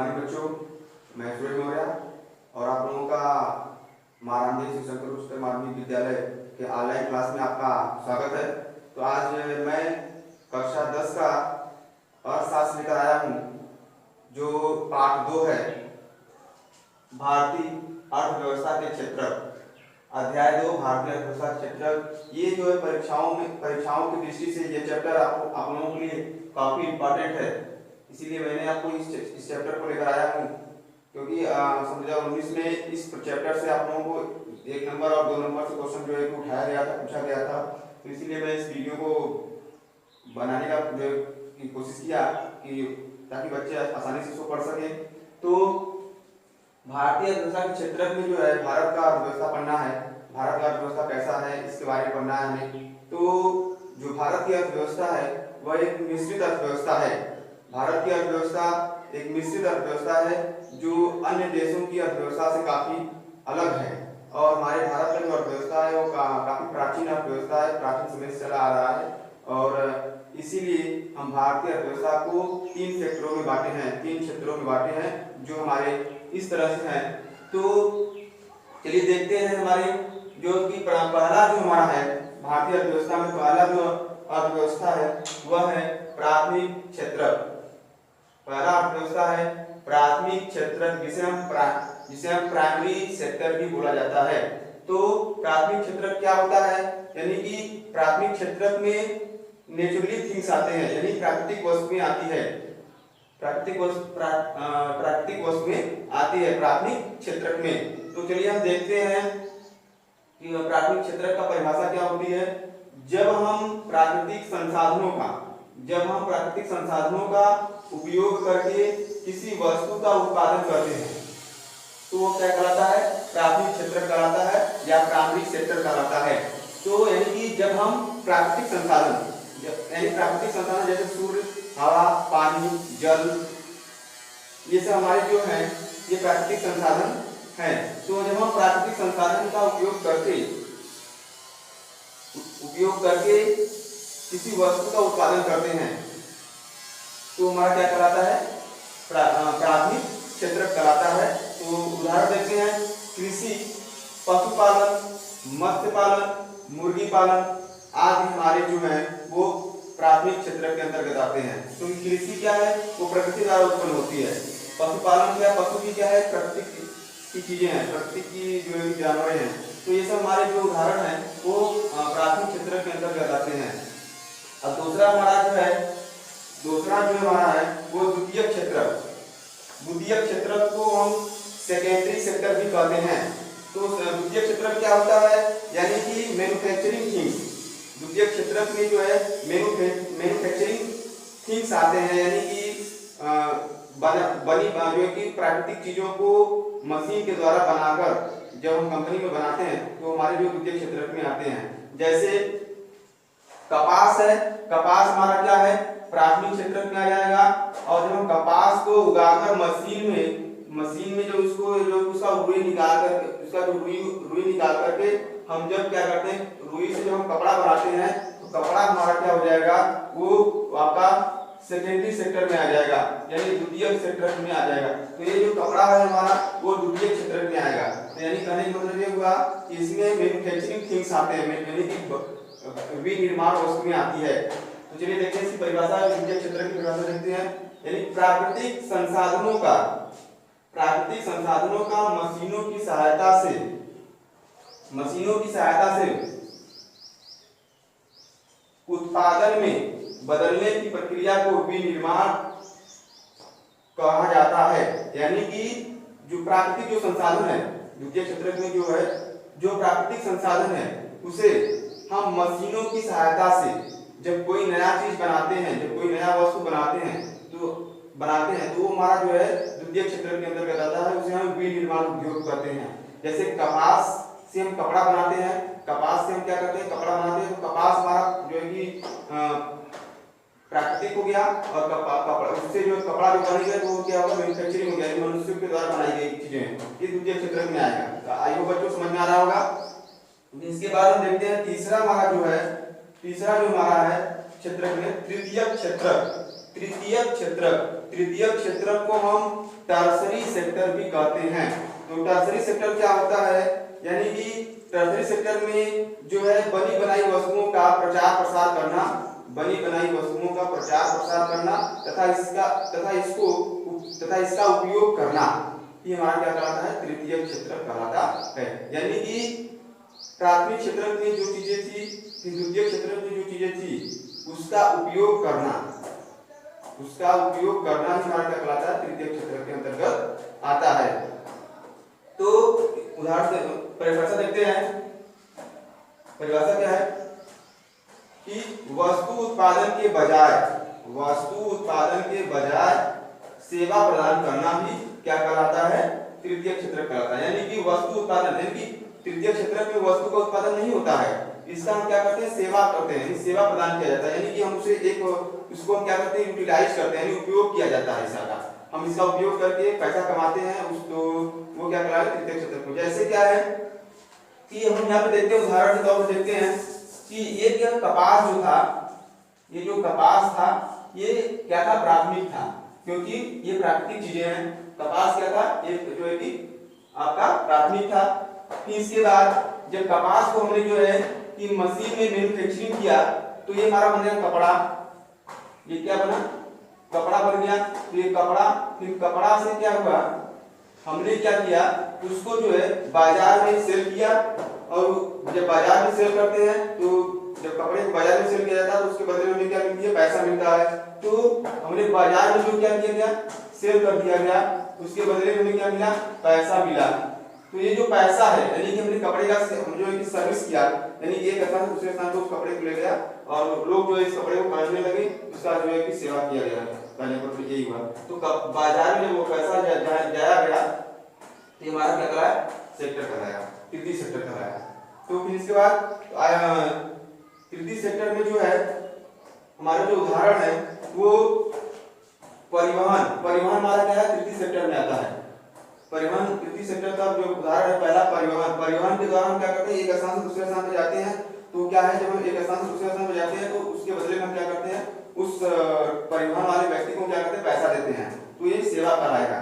Morning बच्चों, मैं सूरज मौर्य और आप लोगों का महारामदेव श्री शंकर उच्चतर माध्यमिक विद्यालय के ऑनलाइन क्लास में आपका स्वागत है। तो आज मैं कक्षा 10 का अर्थशास्त्र लेकर आया हूँ, जो पाठ 2 है, भारतीय अर्थव्यवस्था के क्षेत्र। अध्याय 2 भारतीय अर्थव्यवस्था क्षेत्र। ये जो है परीक्षाओं की दृष्टि से ये चैप्टर आप लोगों के लिए काफी इम्पोर्टेंट है, इसीलिए मैंने आपको इस चैप्टर को लेकर आया हूँ। क्योंकि 2019 में इस चैप्टर से आप लोगों को 1 नंबर और 2 नंबर से क्वेश्चन जो है उठाया गया था, पूछा गया था। तो इसीलिए मैं इस वीडियो को बनाने का की कोशिश किया कि ताकि बच्चे आसानी से इसको पढ़ सकें। तो भारतीय अर्थव्यवस्था के क्षेत्र में जो है भारत का अर्थव्यवस्था पढ़ना है, भारत का अर्थव्यवस्था कैसा है इसके बारे में पढ़ना है हमें। तो जो भारत की अर्थव्यवस्था है वह एक मिश्रित अर्थव्यवस्था है। भारत की अर्थव्यवस्था एक मिश्रित अर्थव्यवस्था है जो अन्य देशों की अर्थव्यवस्था से काफी अलग है। और हमारे भारत का जो अर्थव्यवस्था है वो काफी प्राचीन अर्थव्यवस्था है, प्राचीन समय से चला आ रहा है। और इसीलिए हम भारतीय अर्थव्यवस्था को 3 सेक्टरों में बांटे हैं, 3 क्षेत्रों में बांटे हैं जो हमारे इस तरह से हैं। तो चलिए देखते हैं हमारे जो कि पहला जो हमारा है भारतीय अर्थव्यवस्था में पहला जो अर्थव्यवस्था है वह है प्राथमिक क्षेत्र। पहला अर्थव्यवस्था है प्राथमिक क्षेत्र, जिसे हम प्राइमरी सेक्टर भी बोला जाता है। तो प्राथमिक क्षेत्र क्या होता है, यानी कि प्राथमिक क्षेत्र में नेचुरली थिंग्स आते हैं, यानी प्राकृतिक वस्तुएं आती है, प्राकृतिक वस्तुएं आती है प्राथमिक क्षेत्र में। तो चलिए हम देखते हैं कि प्राथमिक क्षेत्र का परिभाषा क्या होती है। जब हम प्राकृतिक संसाधनों का उपयोग करके किसी वस्तु का उत्पादन करते हैं तो वो क्या कहलाता है, प्राथमिक क्षेत्र कहलाता है या प्राइमरी सेक्टर कहलाता है। तो यानी कि जब हम प्राकृतिक संसाधन जैसे सूर्य, हवा, पानी, जल, ये सब हमारे जो हैं ये प्राकृतिक संसाधन हैं। तो जब हम प्राकृतिक संसाधन का उपयोग करके किसी वस्तु का उत्पादन करते हैं तो हमारा क्या कहलाता है, प्राथमिक क्षेत्र कहलाता है। तो उदाहरण देखते हैं, कृषि, पशुपालन, मत्स्य पालन, मुर्गी पालन आदि हमारे जो है वो प्राथमिक क्षेत्र के अंतर्गत आते हैं। तो कृषि क्या है, वो प्रकृति द्वारा उत्पन्न होती है। पशुपालन क्या, पशु की क्या है, प्रकृति की चीजें हैं, प्रकृति की जो जानवर हैं। तो ये सब हमारे जो उदाहरण हैं वो प्राथमिक क्षेत्र के अंतर्गत आते हैं। अब दूसरा जो हमारा है वो द्वितीयक क्षेत्र। द्वितीयक क्षेत्र को हम सेकेंडरी सेक्टर भी कहते हैं। तो द्वितीयक क्षेत्र क्या होता है, यानी कि मैन्युफैक्चरिंग थिंग्स। द्वितीयक क्षेत्र में जो है मैन्युफैक्चरिंग थिंग्स आते हैं, यानी कि बनी जो कि प्राकृतिक चीजों को मशीन के द्वारा बनाकर जब हम कंपनी में बनाते हैं तो हमारे जो द्वितीय क्षेत्र में आते हैं। जैसे कपास है, कपास हमारा क्या है, प्राथमिक क्षेत्र में आ जाएगा। और जब हम कपास को उगाकर मशीन में जो उसका रुई निकाल करके हम जब क्या करते हैं, रुई से जब हम कपड़ा बनाते हैं तो कपड़ा हमारा क्या हो जाएगा, वो आपका सेकेंडरी सेक्टर में आ जाएगा, यानी द्वितीय सेक्टर में आ जाएगा। तो ये जो कपड़ा है हमारा वो द्वितीय क्षेत्र में आएगा। तो यानी कहने का मतलब ये हुआ कि इसमें मैन्युफैक्चरिंग थिंग्स आते हैं, यानी कि विनिर्माण वस्तुएं आती है। तो चलिए देखते हैं इसकी परिभाषा, द्वितीय क्षेत्र की परिभाषा देखते हैं। यानी प्राकृतिक संसाधनों का मशीनों की सहायता से उत्पादन में बदलने की प्रक्रिया को विनिर्माण कहा जाता है। यानी कि जो प्राकृतिक जो संसाधन है द्वितीय क्षेत्र में जो है, जो प्राकृतिक संसाधन है उसे हम मशीनों की सहायता से जब कोई नया चीज बनाते हैं, जब कोई नया वस्तु बनाते हैं तो हमारा जो है द्वितीय क्षेत्र के अंतर्गत आता है, उसे हम विनिर्माण उद्योग कहते हैं। जैसे कपास से हम कपड़ा बनाते हैं, कपास से हम क्या करते हैं, कपड़ा बनाते हैं। तो कपास हमारा जो है कि प्राकृतिक हो गया और कपड़ा उससे जो कपड़ा जो बनेगा तो वो क्या होगा, मैन्युफैक्चरिंग हो गया, मनुष्य के द्वारा बनाई गई चीजें, ये द्वितीय क्षेत्र में आएगा। तो आई होप बच्चों समझ में आ रहा होगा। इसके बाद हम देखते हैं तीसरा जो हमारा है क्षेत्र में तृतीयक क्षेत्र। तृतीयक क्षेत्रक। तृतीयक क्षेत्रक को हम टर्सरी सेक्टर भी कहते हैं। तो टर्सरी सेक्टर क्या होता है, यानी कि टर्सरी सेक्टर में जो है बनी बनाई वस्तुओं का प्रचार प्रसार करना, बनी बनाई वस्तुओं का प्रचार प्रसार करना तथा इसका उपयोग करना, ये हमारा क्या कहलाता है, तृतीयक क्षेत्रक कहलाता है। यानी कि प्राथमिक क्षेत्रक में जो चीजें थी, द्वितीय क्षेत्रक में जो चीजें थी, उसका उपयोग करना ही हमारा क्या कहलाता है, तृतीय क्षेत्रक के अंतर्गत आता है। तो उदाहरण से परिभाषा देखते हैं। परिभाषा क्या है कि वस्तु उत्पादन के बजाय सेवा प्रदान करना भी क्या कहलाता है, तृतीय क्षेत्रक कहलाता है। यानी कि वस्तु उत्पादन, यानी कि तृतीय क्षेत्रक में वस्तु का उत्पादन नहीं होता है, इसका हम क्या करते हैं, सेवा करते हैं, सेवा प्रदान किया जाता है। यानी कि हम उसको हम क्या करते हैं, यूटिलाइज करते हैं, यानी उपयोग किया जाता है इसका, हम इसका उपयोग करके पैसा कमाते हैं, वो क्या कहलाता है, तृतीय क्षेत्रक में। जैसे क्या है कि हम यहाँ पे देखते हैं, उदाहरण के तौर पर देखते हैं कि ये क्या कपास जो था, ये जो कपास था ये क्या था, प्राथमिक था, क्योंकि ये प्राकृतिक चीजें हैं। कपास क्या था, ये जो है कि आपका प्राथमिक था। फिर इसके बाद जब कपास को हमने जो है कि मशीन में मैन्युफैक्चरिंग किया तो ये हमारा बन गया कपड़ा। ये क्या बना, कपड़ा बन गया। तो ये कपड़ा, फिर कपड़ा से क्या हुआ, हमने क्या किया, उसको जो है बाजार में सेल किया, और जब बाजार में सेल करते हैं तो जब कपड़े को बाजार में सेल किया जाता है तो उसके बदले में क्या मिलती है, पैसा मिलता है। तो हमने बाजार में जो क्या किया गया, सेल कर दिया गया, उसके बदले में हमें क्या मिला, पैसा मिला। तो ये जो पैसा है, यानी कि हमने कपड़े का जो है कि सर्विस किया, यानी कि एक स्थान से दूसरे स्थान पे उस कपड़े को ले गया और लोग जो है इस कपड़े को पहनने लगे, उसका जो है कि सेवा किया गया, पहले पर यही हुआ। तो बाजार में वो पैसा जाया गया, तो हमारा क्या कहलाया, सेक्टर कहलाया, तृतीय सेक्टर कहलाया। तो फिर इसके बाद तृतीय सेक्टर में जो है हमारा जो उदाहरण है वो परिवहन हमारा क्या है, तृतीय सेक्टर में आता है। परिवहन तृतीय सेक्टर का जो उदाहरण है, पहला परिवहन के द्वारा हम क्या करते हैं, एक स्थान से दूसरे स्थान पे जाते हैं। तो क्या है, जब हम एक स्थान से दूसरे स्थान पे जाते हैं तो उसके बदले में हम क्या करते हैं, उस परिवहन वाले व्यक्ति को क्या करते हैं, पैसा देते हैं। तो ये सेवा कहलाएगा।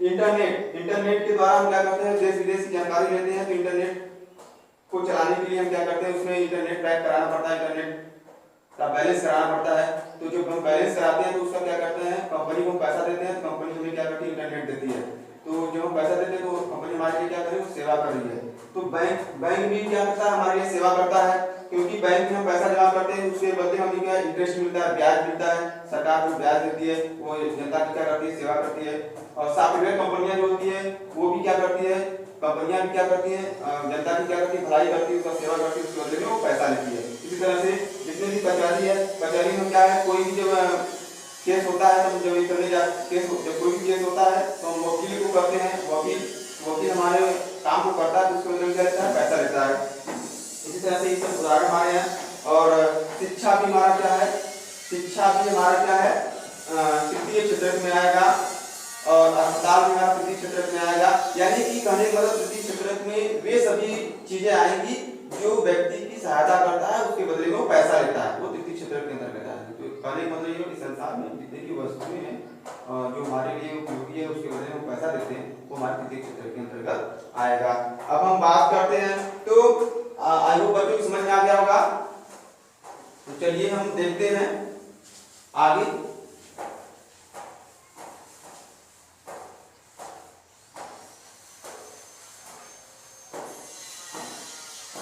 इंटरनेट के द्वारा हम क्या करते हैं, देश विदेश की जानकारी लेते हैं। तो इंटरनेट को चलाने के लिए हम क्या करते हैं, उसमें इंटरनेट पैक कराना पड़ता है, इंटरनेट का बैलेंस कराना पड़ता है। तो जब हम बैलेंस कराते हैं तो उसका क्या करते हैं, कंपनी को पैसा देते हैं, तो कंपनी हमें क्या करती है, इंटरनेट देती है। तो जब हम पैसा देते हैं तो कंपनी हमारे लिए क्या कर रही है, सेवा कर रही है। तो बैंक भी क्या करता है, हमारे लिए सेवा करता है, क्योंकि बैंक में हम पैसा जमा करते हैं, उसके बदले हमें क्या इंटरेस्ट मिलता है, ब्याज मिलता है। सरकार जो ब्याज देती है वो जनता की क्या करती है, सेवा करती है। और सॉफ्टवेयर कंपनियां जो होती है वो भी क्या करती है, कंपनियां भी क्या करती है, जनता की क्या करती है, भलाई करती है, उसका सेवा करती है, उसके बदले में वो पैसा लेती है। इसी तरह से जितने भी कचहरी है, कचहरी में क्या है, कोई भी जब केस होता है तो जब करने जा जब कोई भी केस होता है तो हम वकील को करते हैं, वकील हमारे काम को करता है, तो उसके बदले में क्या लेता है, पैसा लेता है। इसी तरह से इसमें उदाहरण हमारे हैं। और शिक्षा भी हमारा क्या है, शिक्षा भी हमारा क्या है, तृतीय क्षेत्र में आएगा। और अस्पताल भी हमारा तृतीय क्षेत्र में आएगा। यानी कि कहने का मतलब तृतीय क्षेत्र में वे सभी चीजें आएंगी जो व्यक्ति की सहायता करता है, उसके बदले में वो पैसा लेता है, वो तृतीय क्षेत्र के अंतर्गत आता है। तो कहने का मतलब ये कि संसार में जितने भी वस्तुएं हैं जो हमारे लिए उपयोगी है, उसके बदले में पैसा देते हैं, वो हमारे तृतीय क्षेत्र के अंतर्गत आएगा। अब हम बात करते हैं, तो आई होप बच्चों को समझ में आ गया होगा। तो चलिए हम देखते हैं आगे।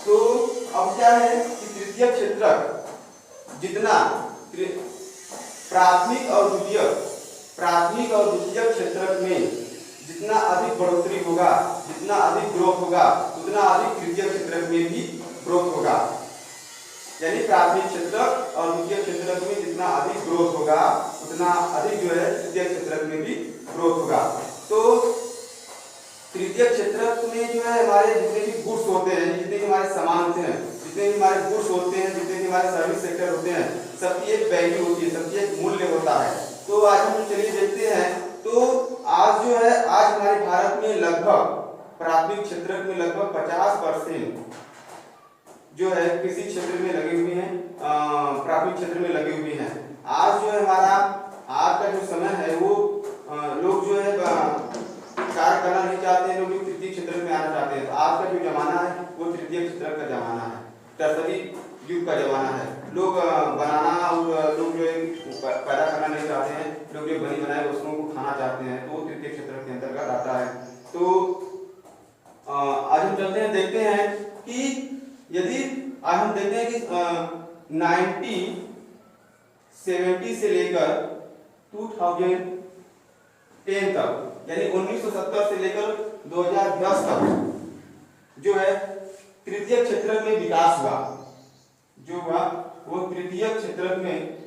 तो अब क्या है कि तृतीय क्षेत्रक जितना प्राथमिक और द्वितीय क्षेत्रक में जितना अधिक बढ़ोतरी होगा, जितना अधिक ग्रोथ होगा, उतना अधिक तृतीय क्षेत्रक में भी ग्रोथ होगा। यानी प्राथमिक क्षेत्रक और द्वितीय क्षेत्रक में जितना अधिक ग्रोथ होगा, उतना अधिक जो है तृतीय क्षेत्रक में भी ग्रोथ होगा। तो तृतीय क्षेत्रक में जो है हमारे जितने भी गुड्स होते हैं, जितने भी हमारे सामान होते हैं, जितने भी हमारे गुड्स होते हैं, जितने भी हमारे सर्विस सेक्टर होते हैं, सबकी एक वैल्यू होती है, सबकी एक मूल्य होता है। तो आज हम चलिए देखते हैं। तो आज जो है, आज हमारे भारत में लगभग प्राथमिक क्षेत्रक में लगभग 50% जो है कृषि क्षेत्र में लगे हुए हैं, प्राथमिक क्षेत्र में लगे हुए हैं। आज जो है हमारा समय है वो लोग जो है कार्य करना नहीं चाहते हैं, लोग जो तृतीय क्षेत्र में आना चाहते हैं। तो आज का जो जमाना है वो तृतीय क्षेत्र का जमाना है, टर्सरी युग का जमाना है। लोग बनाना और लोग जो है पैदा करना नहीं चाहते हैं, लोग जो बनी बनाई वस्तुओं को खाना चाहते हैं, तो वो तृतीय क्षेत्र के अंतर्गत आता है। तो आज हम चलते हैं, देखते हैं कि यदि आज हम देखते हैं कि 1970 से लेकर 2010 तक, यानी 1970 से लेकर 2010 तक जो है तृतीय क्षेत्र में विकास हुआ, जो हुआ वो तृतीय क्षेत्र में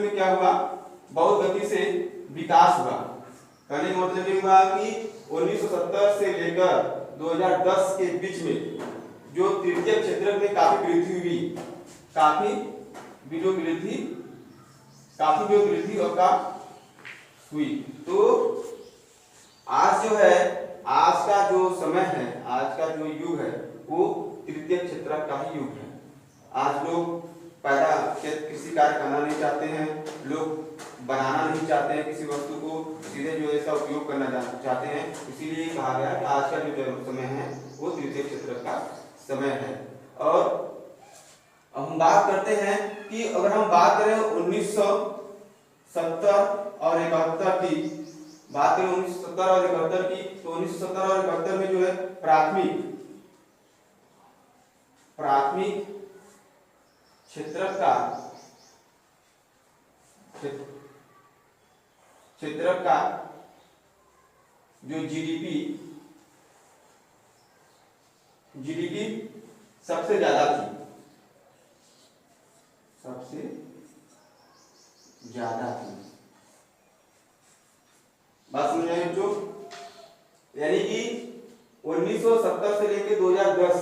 क्या हुआ, बहुत गति से विकास हुआ। कहने का मतलब ये हुआ कि 1970 से लेकर 2010 के बीच में जो तृतीय क्षेत्र में काफी वृद्धि हुई, काफी जो वृद्धि और का हुई। तो आज जो है, आज का जो समय है, आज का जो युग है वो तृतीय क्षेत्र का ही युग है। आज लोग पैदा कृषि कार्य करना नहीं चाहते हैं, लोग बनाना नहीं चाहते हैं, किसी वस्तु को सीधे जो है इसका उपयोग करना चाहते हैं। इसीलिए कहा गया कि आज का जो समय है वो तृतीय क्षेत्र का समय है। और अब हम बात करते हैं कि अगर हम बात करें 1970 और 71 की बात करें, 1970 और 71 की, तो 1970 और 71 में जो है प्राथमिक क्षेत्र का जो जीडीपी सबसे ज्यादा थी, बात समझ आए बच्चों? यानी कि 1970 से लेकर 2010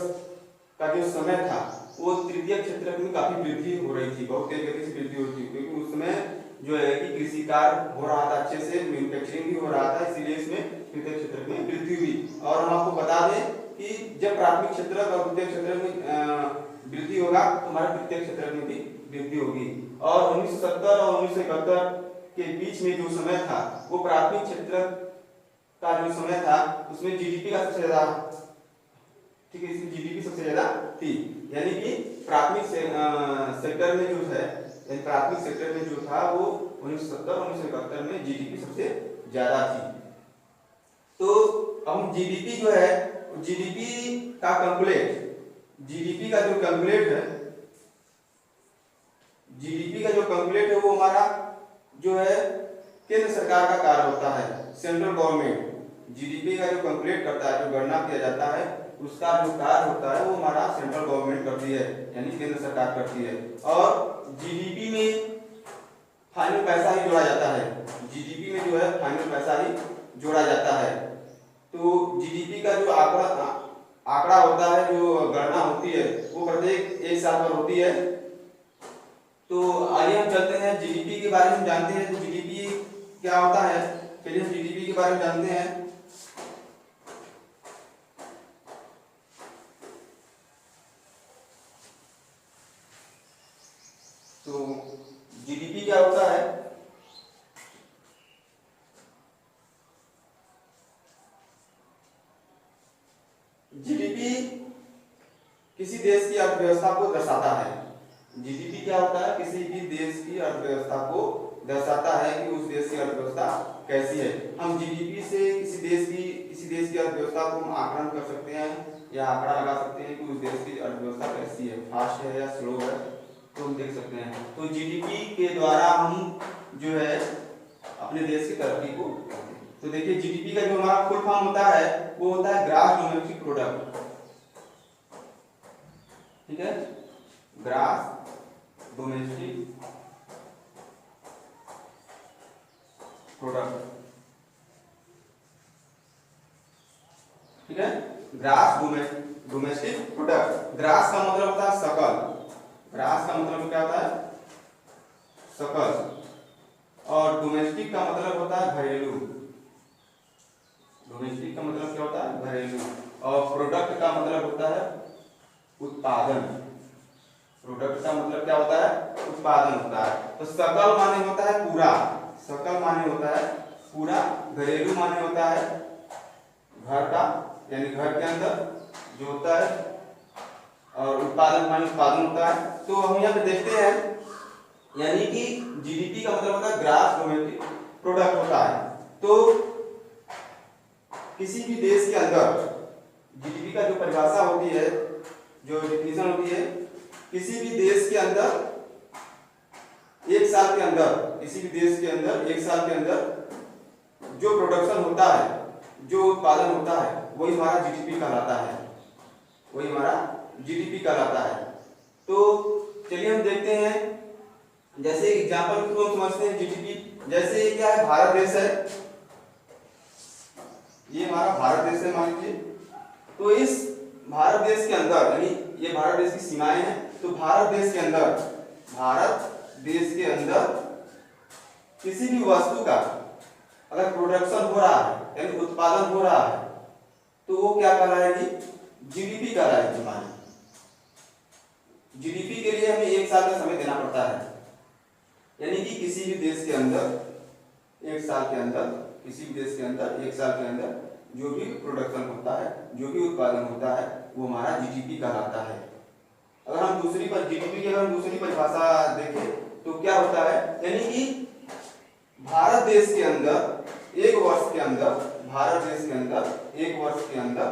का जो समय था वो तृतीय क्षेत्र में काफी वृद्धि हो रही थी, बहुत तेज गति से वृद्धि हो रही थी, क्योंकि उस समय जो है कि कृषि कार्य हो रहा था, अच्छे से मैन्युफैक्चरिंग भी हो रहा था, इसीलिए इसमें तृतीय क्षेत्र में वृद्धि हुई। और हम आपको बता दें कि जब प्राथमिक क्षेत्र और द्वितीय क्षेत्र में वृद्धि होगा तो हमारे तृतीय क्षेत्र में भी वृद्धि होगी। और 1970 और 1971 के बीच में जो समय था वो प्राथमिक क्षेत्र का जो समय था उसमें जीडीपी का सबसे ज्यादा, ठीक है, इसकी जीडीपी सबसे ज्यादा थी। यानी कि प्राथमिक सेक्टर में जो है, प्राथमिक सेक्टर में जो था वो 1970 और 1971 में जीडीपी सबसे ज्यादा थी। तो अब हम जीडीपी जो है, जीडीपी का कैलकुलेट, जीडीपी का जो कैलकुलेट है, जीडीपी का जो कैलकुलेट है वो हमारा जो है केंद्र सरकार का कार्य होता है, सेंट्रल गवर्नमेंट जीडीपी का जो कैलकुलेट करता है, जो गणना किया जाता है, उसका जो कार्य होता है वो हमारा सेंट्रल गवर्नमेंट करती है, यानी केंद्र सरकार करती है। और जीडीपी में फाइनल पैसा ही जोड़ा जाता है, जीडीपी में जो है फाइनल पैसा ही जोड़ा जाता है। तो जीडीपी का जो आंकड़ा होता है, जो गणना होती है वो प्रत्येक एक साल पर होती है। तो आइए हम चलते हैं जीडीपी के बारे में जानते हैं। तो जीडीपी क्या होता है, चलिए हम जीडीपी के बारे में जानते हैं। तो जीडीपी क्या होता है, जीडीपी किसी देश की अर्थव्यवस्था को दर्शाता है। जीडीपी क्या होता है, किसी भी देश की अर्थव्यवस्था को दर्शाता है कि उस देश की अर्थव्यवस्था कैसी है। हम जीडीपी से किसी देश की अर्थव्यवस्था को हम आकलन कर सकते हैं या आंकड़ा लगा सकते हैं कि उस देश की अर्थव्यवस्था कैसी है, फास्ट है या स्लो है, तो हम देख सकते हैं। तो जीडीपी के द्वारा हम जो है अपने देश की तरक्की को करते हैं। तो देखिए जीडीपी का जो हमारा फुल फॉर्म होता है वो होता है ग्रॉस डोमेस्टिक प्रोडक्ट, ठीक है, ग्रॉस डोमेस्टिक प्रोडक्ट, ठीक है, ग्रॉस डोमेस्टिक प्रोडक्ट। ग्रॉस का मतलब होता है सकल, ग्रॉस का मतलब क्या होता है, सकल, और डोमेस्टिक का मतलब होता है घरेलू, डोमेस्टिक का मतलब क्या होता है, घरेलू, और प्रोडक्ट का मतलब होता है उत्पादन, प्रोडक्ट का मतलब क्या होता है, उत्पादन होता है। तो सकल माने होता है पूरा, सकल माने होता है पूरा, घरेलू माने होता है घर का यानी घर के अंदर जो होता है, और उत्पादन माने उत्पादन होता है। तो हम यहाँ पे देखते हैं यानी कि जीडीपी का मतलब होता है ग्रॉस डोमेस्टिक प्रोडक्ट होता है। तो किसी भी देश के अंदर जीडीपी का जो परिभाषा होती है, जो डिफिनीशन होती है, किसी भी देश के अंदर एक साल के अंदर, किसी भी देश के अंदर एक साल के अंदर जो प्रोडक्शन होता है, जो उत्पादन होता है, वही हमारा जीडीपी कहलाता है, वही हमारा जीडीपी कहलाता है। तो चलिए हम देखते हैं, जैसे एग्जांपल के थ्रू हम समझते हैं जीडीपी। जैसे क्या है, भारत देश है, ये हमारा भारत देश है मान लीजिए। तो इस भारत देश के अंदर यानी ये भारत देश की सीमाएं हैं। तो भारत देश के अंदर, भारत देश के अंदर किसी भी वस्तु का अगर प्रोडक्शन हो रहा है यानी उत्पादन हो रहा है, तो वो क्या कहलाएगी, जीडीपी कहलाएगी हमारी। जीडीपी के लिए हमें एक साल का समय देना पड़ता है, यानी कि किसी भी देश के अंदर एक साल के अंदर, किसी भी देश के अंदर एक साल के अंदर जो भी प्रोडक्शन होता है, जो भी उत्पादन होता है, वो हमारा जीडीपी कहलाता है। अगर हम दूसरी पर जीडीपी की अगर हम दूसरी परिभाषा देखें तो क्या होता है, यानी कि भारत देश के अंदर एक वर्ष के अंदर, भारत देश के अंदर एक वर्ष के अंदर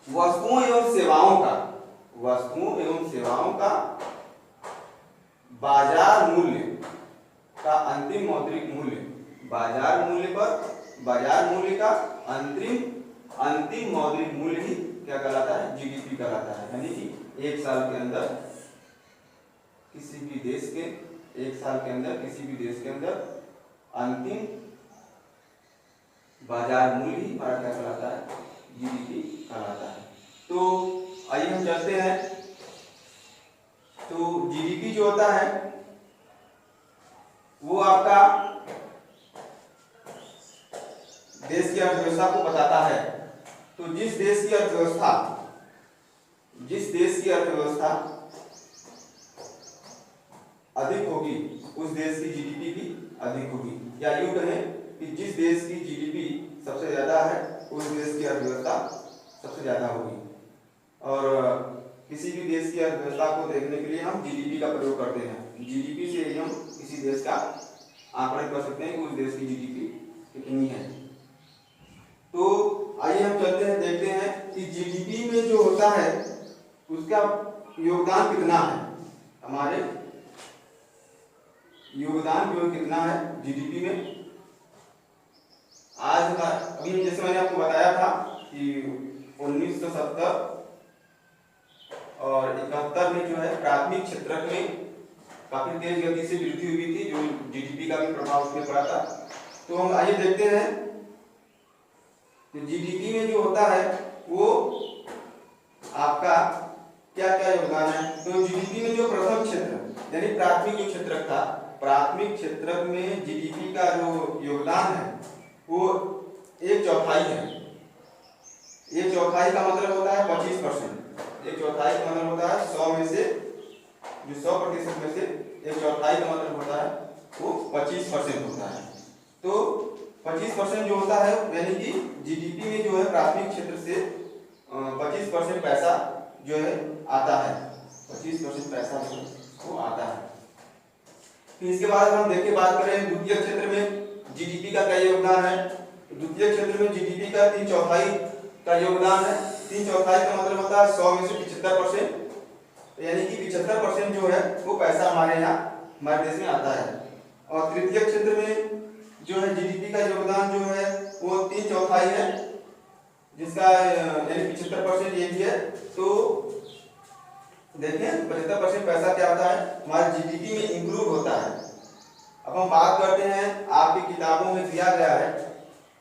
वस्तुओं एवं सेवाओं का, वस्तुओं एवं सेवाओं का बाजार मूल्य का अंतिम मौद्रिक मूल्य, बाजार मूल्य पर, बाजार मूल्य का अंतिम मौद्रिक मूल्य ही क्या कहलाता है, जीडीपी कहलाता है। यानी कि एक साल के अंदर किसी भी देश के, एक साल के अंदर किसी भी देश के अंदर अंतिम बाजार मूल्य ही हमारा क्या कहलाता है, जीडीपी कहलाता है। तो आइए हम चलते हैं। तो जीडीपी जो होता है वो आपका देश की अर्थव्यवस्था को बताता है। तो जिस देश की अर्थव्यवस्था, जिस देश की अर्थव्यवस्था अधिक होगी उस देश की जीडीपी भी अधिक होगी, या यूं कहें कि जिस देश की जीडीपी सबसे ज्यादा है उस देश की अर्थव्यवस्था सबसे ज्यादा होगी। और किसी भी देश की अर्थव्यवस्था को देखने के लिए हम जीडीपी का प्रयोग करते हैं। जीडीपी से ही हम किसी देश का आकलन कर सकते हैं कि उस देश की जीडीपी कितनी है। तो आइए हम चलते हैं, देखते हैं कि जीडीपी में जो होता है उसका योगदान कितना है, हमारे योगदान जो कितना है जीडीपी में। आज अभी जैसे मैंने आपको बताया था कि 1970 और 71 में जो है प्राथमिक क्षेत्र में काफी तेज गति से वृद्धि हुई थी, जो जीडीपी का भी प्रभाव उसमें पड़ा था। तो हम आइए देखते हैं कि जीडीपी में जो होता है वो आपका क्या क्या योगदान है। तो जीडीपी में जो प्रथम क्षेत्र यानी प्राथमिक जो क्षेत्र था, प्राथमिक क्षेत्र में जीडीपी का जो योगदान है वो 1/4 है। 1/4 का मतलब होता है 25%। 1/4 का मतलब होता है 100 में से, जो 100% में से 1/4 का मतलब होता है वो 25% होता है। तो 25% जो होता है यानी कि जीडीपी में जो है प्राथमिक क्षेत्र से 25% पैसा जो है आता है, 25% पैसा जो वो आता है। फिर इसके बाद हम देखें, बात करें द्वितीय क्षेत्र में जीडीपी का क्या योगदान है। द्वितीय क्षेत्र में जीडीपी का 3/4 का योगदान है। 3/4 का मतलब होता है 100 में से 75%, यानी कि 75% जो है वो पैसा हमारे यहाँ हमारे देश में आता है। और तृतीय क्षेत्र में जो है जीडीपी का योगदान जो है वो 3/4 है, जिसका यानी 75% ये भी है। तो देखें 75% पैसा क्या होता है हमारे जीडीपी में इंक्लूड होता है। अब हम बात करते हैं, आपकी किताबों में दिया गया है,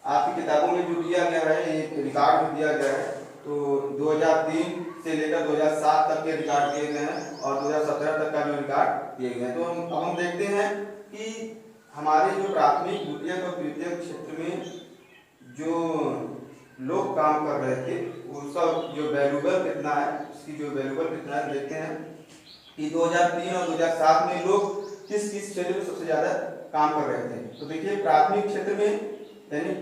आपकी किताबों में जो दिया गया है एक रिकॉर्ड में दिया गया है। तो 2003 से लेकर 2007 तक के रिकॉर्ड दिए गए हैं और 2017 तक का जो रिकॉर्ड दिए गए हैं। तो अब हम देखते हैं कि हमारे जो प्राथमिक, द्वितीयक और तृतीयक क्षेत्र में जो लोग काम कर रहे थे उसका जो वैल्यूबल कितना है, उसकी जो वैल्यूबल कितना है देखते हैं। कि 2003 और 2007 में लोग किस किस क्षेत्र में सबसे ज्यादा काम कर रहे थे। तो देखिए प्राथमिक क्षेत्र में यानी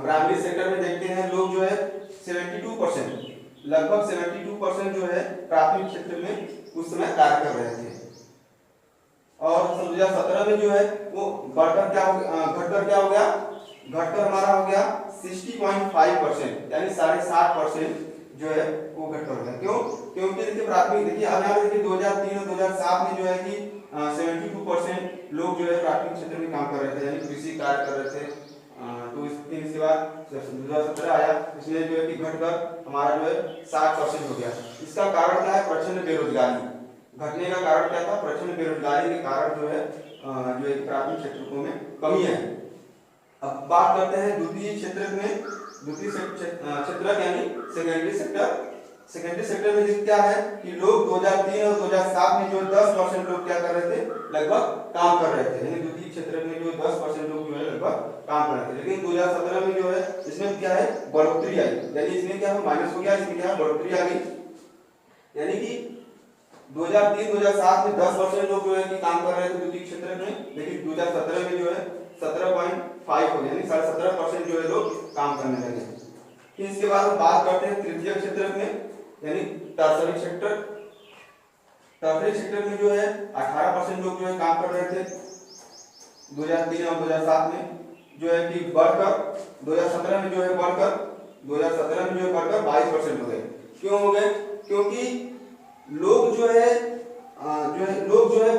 प्राइमरी सेक्टर में देखते हैं लोग जो है 72%, लगभग 72% जो है प्राथमिक क्षेत्र में उस समय कार्य कर रहे थे। और 2017 में जो है वो बढ़कर क्या हो गया, घटकर क्या हो गया, घटकर हमारा हो गया 60.5%, यानी 60.5% जो है वो घटकर हो गया। क्यों? क्योंकि देखिए प्राथमिक, देखिए अब यहाँ देखिए 2003 और 2007 में जो है कि 72% लोग जो है प्राथमिक क्षेत्र में काम कर रहे थे, यानी कृषि कार्य कर रहे थे। तो इसके बाद 2017 आया, इसमें जो है कि घटकर हमारा जो है 60% हो गया। इसका कारण क्या है? प्रचंड बेरोजगारी। घटने का कारण क्या था? प्रचंड बेरोजगारी के कारण जो है प्राथमिक क्षेत्रों में कमी है। अब बात करते हैं द्वितीय क्षेत्र में, द्वितीय क्षेत्र यानी सेकेंडरी सेक्टर। सेकेंडरी सेक्टर में क्या है कि लोग 2003 और 2007 में जो 10% लोग क्या कर रहे थे, लगभग काम कर रहे थे, यानी द्वितीय क्षेत्र में जो 10% लोग जो है लगभग काम कर रहे थे। लेकिन 2017 में जो है इसमें क्या है, बढ़ोतरी आई, यानी इसमें क्या है माइनस हो गया, इसमें क्या बढ़ोतरी आ गई, यानी कि 2003-2007 में 10% लोग जो है कि काम कर रहे थे द्वितीय क्षेत्र में, लेकिन 2017 में जो है 17.5 हो गया, यानी 17.5% जो है लोग काम करने लगे। फिर इसके बाद हम बात करते हैं तृतीय क्षेत्र में, यानी टर्शरी सेक्टर। टर्शरी सेक्टर में जो है 18% लोग जो है काम कर रहे थे 2003 और 2007 में, जो है कि बढ़कर 2017 में जो है बढ़कर 22% हो गए। क्यों हो गए? क्योंकि लोग जो है लोग जो है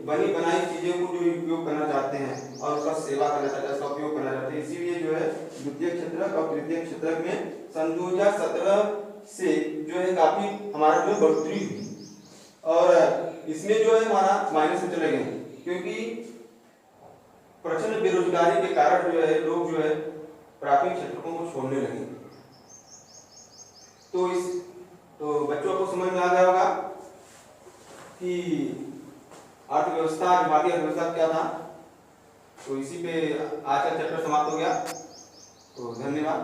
बनी बनाई चीजें को जो उपयोग करना चाहते हैं और उसका सेवा करना चाहते हैं, उसका उपयोग करना चाहते हैं। इसीलिए जो है द्वितीय क्षेत्र और तृतीय क्षेत्र में सन 2017 से जो है काफी हमारा जो बढ़ोतरी हुई, और इसमें जो है हमारा माइनस में चले गए, क्योंकि प्रचंड बेरोजगारी के कारण जो है लोग जो है प्राथमिक क्षेत्रों को छोड़ने लगे। तो बच्चों को समझ में आ गया होगा कि अर्थव्यवस्था, भारतीय अर्थव्यवस्था क्या था। तो इसी पे आज का चैप्टर समाप्त हो गया। तो धन्यवाद।